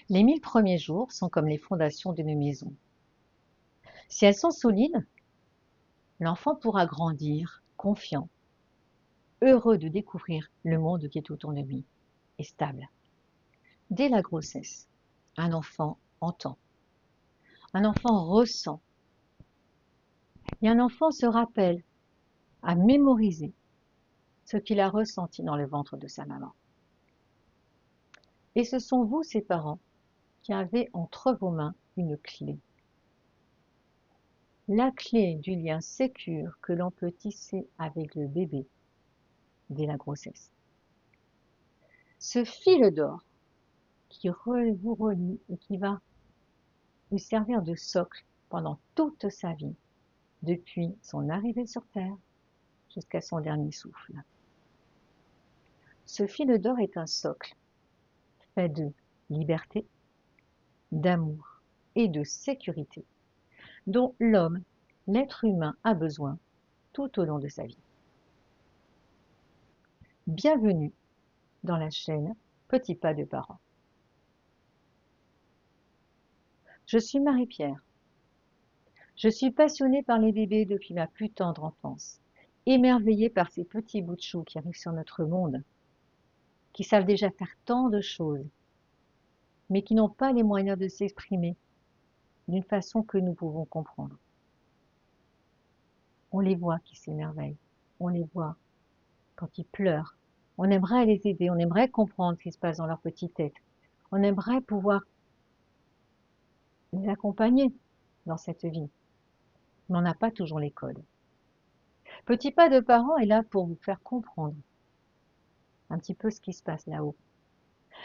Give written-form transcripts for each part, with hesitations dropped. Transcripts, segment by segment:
Les 1000 premiers jours sont comme les fondations d'une maison. Si elles sont solides, l'enfant pourra grandir confiant, heureux de découvrir le monde qui est autour de lui, et stable. Dès la grossesse, un enfant entend, un enfant ressent, et un enfant se rappelle, a mémorisé ce qu'il a ressenti dans le ventre de sa maman. Et ce sont vous, ses parents, qui avez entre vos mains une clé. La clé du lien sécure que l'on peut tisser avec le bébé dès la grossesse. Ce fil d'or qui vous relie et qui va lui servir de socle pendant toute sa vie, depuis son arrivée sur Terre jusqu'à son dernier souffle. Ce fil d'or est un socle fait de liberté, d'amour et de sécurité dont l'homme, l'être humain, a besoin tout au long de sa vie. Bienvenue dans la chaîne Petits pas de parents. Je suis Marie-Pierre. Je suis passionnée par les bébés depuis ma plus tendre enfance, émerveillée par ces petits bouts de chou qui arrivent sur notre monde, qui savent déjà faire tant de choses, mais qui n'ont pas les moyens de s'exprimer d'une façon que nous pouvons comprendre. On les voit qui s'émerveillent, on les voit quand ils pleurent. On aimerait les aider, on aimerait comprendre ce qui se passe dans leur petite tête. On aimerait pouvoir les accompagner dans cette vie, mais on n'a pas toujours les codes. Petit pas de parent est là pour vous faire comprendre un petit peu ce qui se passe là-haut,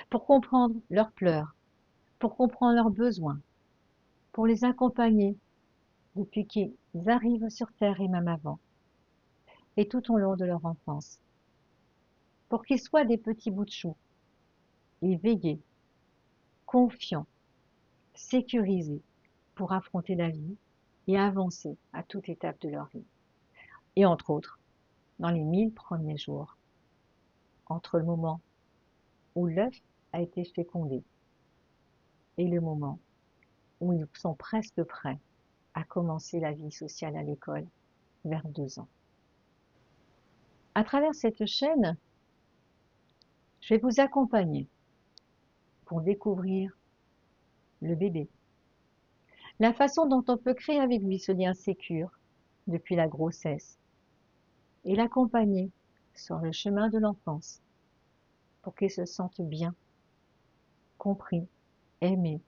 pour comprendre leurs pleurs, pour comprendre leurs besoins, pour les accompagner depuis qu'ils arrivent sur Terre et même avant, et tout au long de leur enfance, pour qu'ils soient des petits bouts de chou, éveillés, confiants, sécurisés pour affronter la vie et avancer à toute étape de leur vie. Et entre autres, dans les 1000 premiers jours, entre le moment où l'œuf a été fécondé et le moment où ils sont presque prêts à commencer la vie sociale à l'école vers 2 ans. À travers cette chaîne, je vais vous accompagner pour découvrir le bébé, la façon dont on peut créer avec lui ce lien sécure depuis la grossesse et l'accompagner sur le chemin de l'enfance pour qu'il se sente bien, compris, aimé,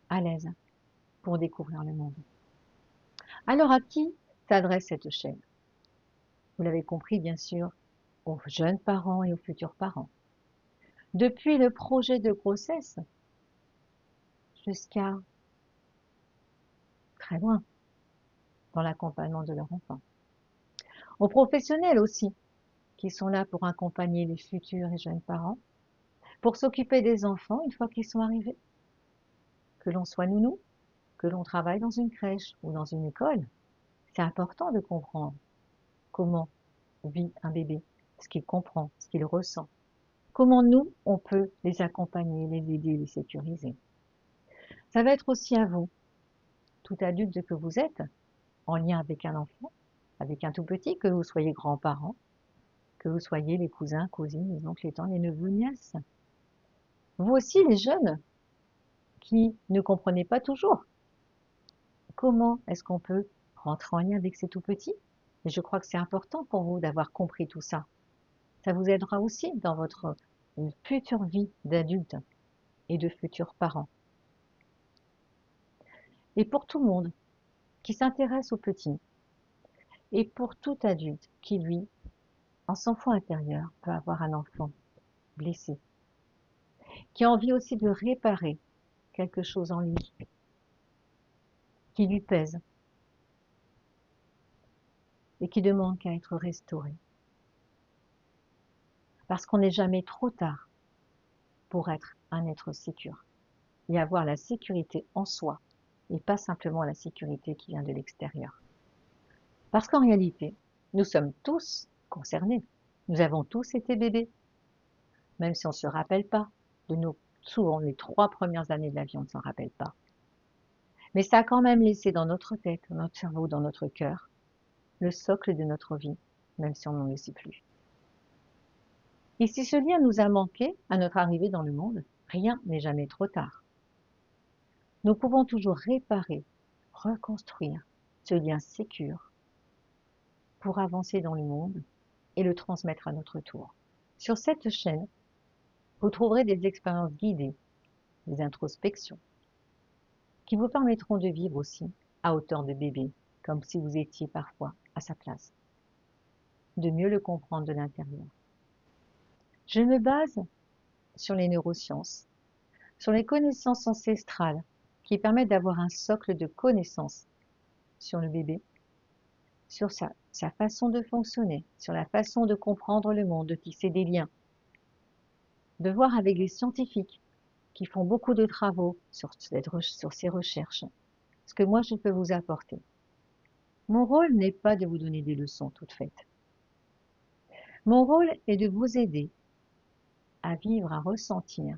à l'aise pour découvrir le monde. Alors à qui s'adresse cette chaîne? Vous l'avez compris bien sûr, aux jeunes parents et aux futurs parents. Depuis le projet de grossesse jusqu'à très loin dans l'accompagnement de leur enfant. Aux professionnels aussi, qui sont là pour accompagner les futurs et jeunes parents, pour s'occuper des enfants une fois qu'ils sont arrivés. Que l'on soit nounou, que l'on travaille dans une crèche ou dans une école, c'est important de comprendre comment vit un bébé, ce qu'il comprend, ce qu'il ressent. Comment nous, on peut les accompagner, les aider, les sécuriser. Ça va être aussi à vous, tout adulte que vous êtes, en lien avec un enfant, avec un tout petit, que vous soyez grands-parents, que vous soyez les cousins, cousines, les oncles, les tantes, les neveux, nièces. Vous aussi, les jeunes, qui ne comprenez pas toujours comment est-ce qu'on peut rentrer en lien avec ces tout petits. Et je crois que c'est important pour vous d'avoir compris tout ça. Ça vous aidera aussi dans votre future vie d'adulte et de futurs parents. Et pour tout le monde qui s'intéresse aux petits, et pour tout adulte qui, lui, en son fond intérieur, peut avoir un enfant blessé, qui a envie aussi de réparer quelque chose en lui, qui lui pèse, et qui demande qu'à être restauré. Parce qu'on n'est jamais trop tard pour être un être sécure et avoir la sécurité en soi et pas simplement la sécurité qui vient de l'extérieur. Parce qu'en réalité, nous sommes tous concernés. Nous avons tous été bébés, même si on ne se rappelle pas de nos Souvent, les 3 premières années de la vie, on ne s'en rappelle pas. Mais ça a quand même laissé dans notre tête, dans notre cerveau, dans notre cœur, le socle de notre vie, même si on n'en le sait plus. Et si ce lien nous a manqué à notre arrivée dans le monde, rien n'est jamais trop tard. Nous pouvons toujours réparer, reconstruire ce lien sécure pour avancer dans le monde et le transmettre à notre tour. Sur cette chaîne, vous trouverez des expériences guidées, des introspections, qui vous permettront de vivre aussi à hauteur de bébé, comme si vous étiez parfois à sa place, de mieux le comprendre de l'intérieur. Je me base sur les neurosciences, sur les connaissances ancestrales qui permettent d'avoir un socle de connaissances sur le bébé, sur sa façon de fonctionner, sur la façon de comprendre le monde, de tisser des liens, de voir avec les scientifiques qui font beaucoup de travaux sur ces recherches, ce que moi je peux vous apporter. Mon rôle n'est pas de vous donner des leçons toutes faites. Mon rôle est de vous aider à vivre, à ressentir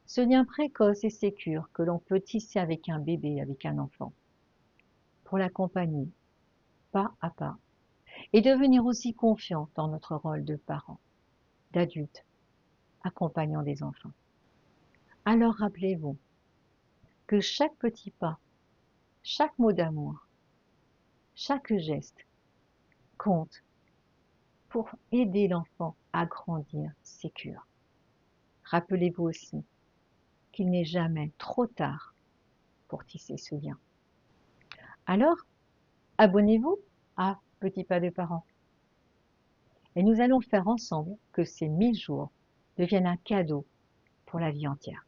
ce lien précoce et sécure que l'on peut tisser avec un bébé, avec un enfant, pour l'accompagner pas à pas et devenir aussi confiant dans notre rôle de parents, d'adultes, accompagnant des enfants. Alors rappelez-vous que chaque petit pas, chaque mot d'amour, chaque geste compte pour aider l'enfant à grandir sécure. Rappelez-vous aussi qu'il n'est jamais trop tard pour tisser ce lien. Alors, abonnez-vous à Petit Pas de Parents. Et nous allons faire ensemble que ces 1000 jours deviennent un cadeau pour la vie entière.